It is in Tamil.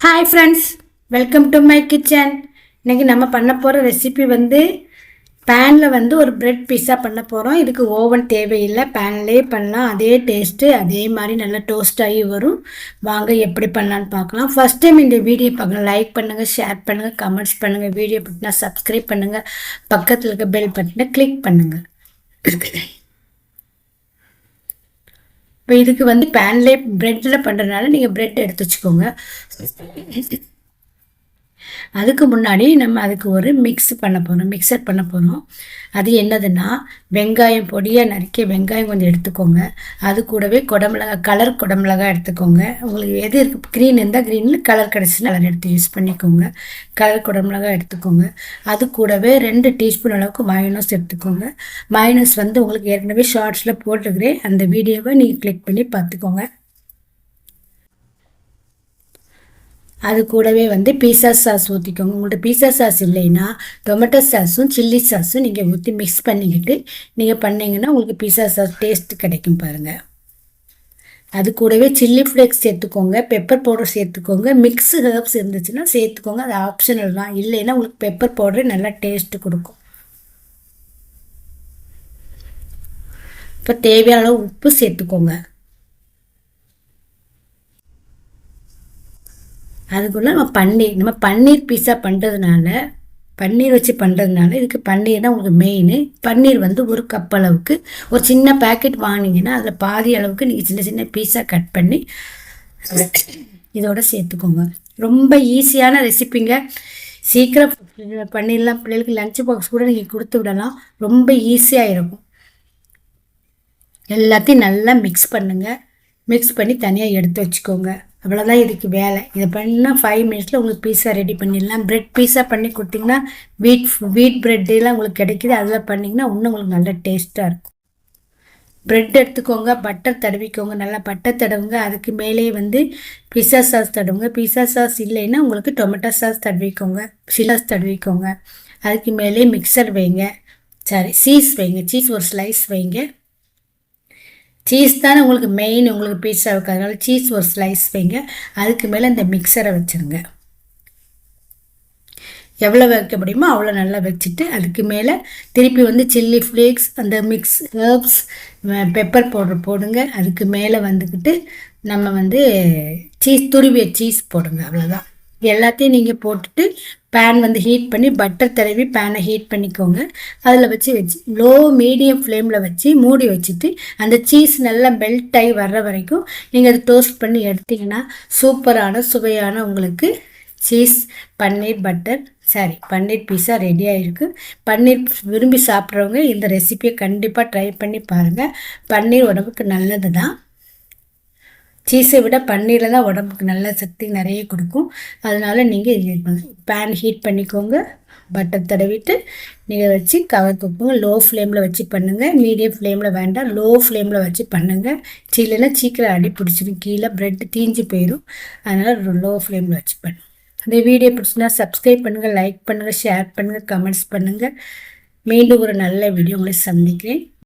Hi friends, welcome to my kitchen. இன்றைக்கி நம்ம பண்ண போகிற ரெசிபி பேனில் ஒரு பிரெட் பீஸா பண்ண போகிறோம். இதுக்கு ஓவன் தேவையில்லை, பேன்லேயே பண்ணலாம். அதே டேஸ்ட்டு அதே மாதிரி நல்லா டோஸ்ட் ஆகி வரும். வாங்க எப்படி பண்ணலான்னு பார்க்கலாம். ஃபஸ்ட் டைம் இந்த வீடியோ பார்க்கலாம், லைக் பண்ணுங்கள், ஷேர் பண்ணுங்கள், கமெண்ட்ஸ் பண்ணுங்கள். வீடியோ பிடிச்சினா சப்ஸ்கிரைப் பண்ணுங்கள், பக்கத்தில் இருக்க பெல் பட்டனை கிளிக் பண்ணுங்கள். இப்போ இதுக்கு பேன்லேயே ப்ரெட்டில் பண்ணுறதுனால நீங்கள் ப்ரெட் எடுத்து வச்சுக்கோங்க. அதுக்கு முன்னாடி நம்ம அதுக்கு ஒரு மிக்சர் பண்ண போகிறோம். அது என்னதுன்னா, வெங்காயம் பொடியாக நறுக்கிய வெங்காயம் கொஞ்சம் எடுத்துக்கோங்க. அது கூடவே கலர் குடமிளகாய் எடுத்துக்கோங்க. உங்களுக்கு எது இருக்குது, க்ரீன் இருந்தால் க்ரீனில், கலர் கிடச்சின்னா கலர் எடுத்து யூஸ் பண்ணிக்கோங்க. கலர் குடமிளகாய் எடுத்துக்கோங்க. அது கூடவே 2 டீஸ்பூன் அளவுக்கு மயோனஸ் எடுத்துக்கோங்க. மயோனஸ் உங்களுக்கு ஏற்கனவே ஷார்ட்ஸில் போட்டுக்கிறேன், அந்த வீடியோவை நீங்கள் கிளிக் பண்ணி பார்த்துக்கோங்க. அது கூடவே பீஸா சாஸ் ஊற்றிக்கோங்க. உங்கள்கிட்ட பீஸா சாஸ் இல்லைன்னா டொமேட்டோ சாஸும் சில்லி சாஸும் நீங்கள் ஊற்றி மிக்ஸ் பண்ணிக்கிட்டு நீங்கள் பண்ணிங்கன்னா உங்களுக்கு பீஸா சாஸ் டேஸ்ட் கிடைக்கும் பாருங்கள். அது கூடவே சில்லி ஃப்ளேக்ஸ் சேர்த்துக்கோங்க, பெப்பர் பவுடர் சேர்த்துக்கோங்க. மிக்ஸு ஹெர்ப்ஸ் இருந்துச்சுன்னா சேர்த்துக்கோங்க, அது ஆப்ஷனல் தான். இல்லைன்னா உங்களுக்கு பெப்பர் பவுடர் நல்லா டேஸ்ட்டு கொடுக்கும். இப்போ தேவையான அளவு உப்பு சேர்த்துக்கோங்க. அதுக்குள்ளே நம்ம பன்னீர் பீஸா பண்ணுறதுனால, பன்னீர் வச்சு பண்ணுறதுனால இதுக்கு பன்னீர் தான் உங்களுக்கு மெயின். பன்னீர் 1 கப் அளவுக்கு ஒரு சின்ன பேக்கெட் வாங்கினீங்கன்னா அதில் பாதி அளவுக்கு நீங்கள் சின்ன சின்ன பீஸாக கட் பண்ணி இதோட சேர்த்துக்கோங்க. ரொம்ப ஈஸியான ரெசிப்பிங்க. சீக்கிரம் பண்ணிடலாம். பிள்ளைகளுக்கு லஞ்ச் பாக்ஸ் கூட நீங்கள் கொடுத்து விடலாம். ரொம்ப ஈஸியாக இருக்கும். எல்லாத்தையும் நல்லா மிக்ஸ் பண்ணுங்கள். மிக்ஸ் பண்ணி தனியாக எடுத்து வச்சுக்கோங்க. அவ்வளோதான் இதுக்கு வேலை. இதை பண்ணால் 5 மினிட்ஸில் உங்களுக்கு பீஸா ரெடி பண்ணிடலாம். பிரெட் பீஸா பண்ணி கொடுத்திங்கன்னா வீட் ப்ரெட்டெல்லாம் உங்களுக்கு கிடைக்கிது, அதில் பண்ணிங்கன்னா இன்னும் உங்களுக்கு நல்ல டேஸ்ட்டாக இருக்கும். ப்ரெட் எடுத்துக்கோங்க, பட்டர் தடவிக்கோங்க, நல்லா பட்டர் தடவுங்க. அதுக்கு மேலேயே பீஸா சாஸ் தடவுங்க. பீஸா சாஸ் இல்லைன்னா உங்களுக்கு டொமேட்டோ சாஸ் தடவிக்கோங்க, சில்லாஸ் தடவிக்கோங்க. அதுக்கு மேலே மிக்சர் வைங்க, சீஸ் வைங்க, சீஸ் ஒரு ஸ்லைஸ் வைங்க. சீஸ் தானே உங்களுக்கு மெயின் உங்களுக்கு பீஸாவுக்கு, அதனால சீஸ் ஒரு ஸ்லைஸ் வைங்க. அதுக்கு மேலே இந்த மிக்சரை வச்சுருங்க. எவ்வளோ வைக்க முடியுமோ அவ்வளோ நல்லா வச்சுட்டு அதுக்கு மேலே திருப்பி சில்லி ஃப்ளேக்ஸ், அந்த மிக்ஸ் ஹெர்ப்ஸ், பெப்பர் பவுடர் போடுங்க. அதுக்கு மேலே நம்ம துருவிய சீஸ் போடுங்க. அவ்வளோதான். எல்லாத்தையும் நீங்கள் போட்டுட்டு பேன் ஹீட் பண்ணி பட்டர் தடவி பேனை ஹீட் பண்ணிக்கோங்க. அதில் வச்சு லோ மீடியம் ஃப்ளேமில் வச்சு மூடி வச்சுட்டு அந்த சீஸ் நல்லா மெல்ட் ஆகி வர்ற வரைக்கும் நீங்கள் அதை டோஸ்ட் பண்ணி எடுத்திங்கன்னா சூப்பரான சுவையான உங்களுக்கு சீஸ் பன்னீர் பீஸா ரெடி ஆகிருக்கு. பன்னீர் விரும்பி சாப்பிட்றவங்க இந்த ரெசிபியை கண்டிப்பாக ட்ரை பண்ணி பாருங்கள். பன்னீர் உடம்புக்கு நல்லது தான். சீஸை விட பன்னீரில் தான் உடம்புக்கு நல்ல சக்தி நிறைய கொடுக்கும். அதனால் நீங்கள் பேன் ஹீட் பண்ணிக்கோங்க. பட்டர் தடவிட்டு நீங்கள் வச்சு கவர் கொடுப்போங்க. லோ ஃப்ளேமில் வச்சு பண்ணுங்கள், மீடியம் ஃப்ளேமில் வேண்டாம், லோ ஃப்ளேமில் வச்சு பண்ணுங்கள். இல்லைன்னா சீக்கிரம் அடி பிடிச்சிடும், கீழே ப்ரெட்டு தீஞ்சு போயிடும். அதனால் லோ ஃப்ளேமில் வச்சு பண்ணுங்கள். இந்த வீடியோ பிடிச்சினா சப்ஸ்கிரைப் பண்ணுங்கள், லைக் பண்ணுங்கள், ஷேர் பண்ணுங்கள், கமெண்ட்ஸ் பண்ணுங்கள். மீண்டும் ஒரு நல்ல வீடியோ உங்களை சந்திக்கிறேன்.